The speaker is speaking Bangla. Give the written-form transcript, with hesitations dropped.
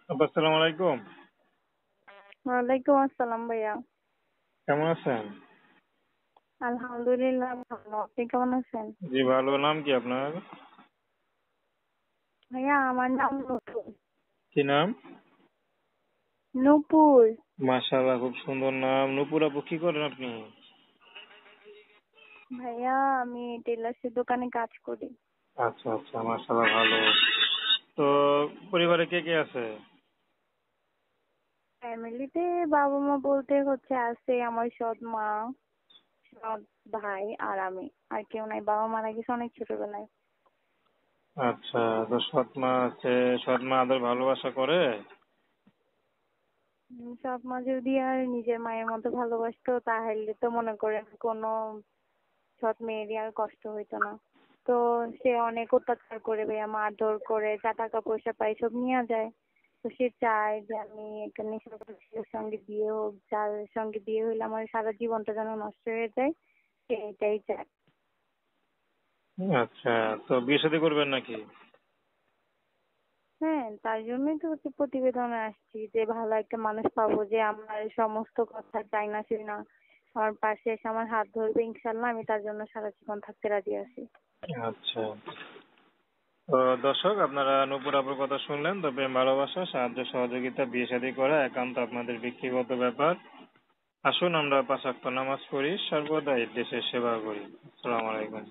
আসসালামু আলাইকুম। ওয়ালাইকুম আসসালাম ভাইয়া। কেমন আছেন? আলহামদুলিল্লাহ ভালো। আপনি কেমন আছেন? জি ভালো। নাম কি আপনার? ভাইয়া আমার নাম নূপুর। কি নাম? নূপুর। মাশাআল্লাহ, খুব সুন্দর নাম। নূপুর আপু, কি করেন আপনি? ভাইয়া আমি টেলার্সের দোকানে কাজ করি। আচ্ছা আচ্ছা, মাশাআল্লাহ, ভালো। তো পরিবারে কে কে আছে? ফ্যামিলিতে বাবা মা বলতে হচ্ছে আছে আমার সৎ মা, সৎ ভাই আর আমি। আর কেউ নাই, বাবা মারা গেছে অনেক ছোটবেলায়। আচ্ছা, তো সৎ মা আছে। সৎ মা আদর ভালোবাসা করে? সৎ মা যদি আর নিজের মায়ের মতো ভালোবাসতো তাহলে তো মনে করেন কোনো সৎ মেয়েরই আর কষ্ট হইতো না। তো সে অনেক অত্যাচার করে ভাইয়া, মারধর করে, যা টাকা পয়সা পাই সব নিয়ে যায়। তো সে চায় যে আমি একটা নেশাখোর ছেলের সঙ্গে বিয়ে হোক, যার সঙ্গে বিয়ে হইলে আমার সারা জীবনটা যেন নষ্ট হয়ে যায়, সে এটাই চায়। আচ্ছা, তো বিয়ে শাদী করবেন নাকি? হ্যাঁ, তার জন্যই তো হচ্ছে প্রতিবেদনে আসছি যে ভালো একটা মানুষ পাবো যে আমার সমস্ত কথা চাই না সে না, আমার পাশে এসে আমার হাত ধরবে, ইনশাল্লাহ আমি তার জন্য সারা জীবন থাকতে রাজি আছি। আচ্ছা, তো দর্শক, আপনারা নূপুর আপুর কথা শুনলেন। তো প্রেম ভালোবাসা, সাহায্য সহযোগিতা, বিয়ে শাদী করা একান্ত আপনাদের ব্যক্তিগত ব্যাপার। আসুন আমরা 5 ওয়াক্ত নামাজ পড়ি, সর্বদাই দেশের সেবা করি। আসসালামু আলাইকুম।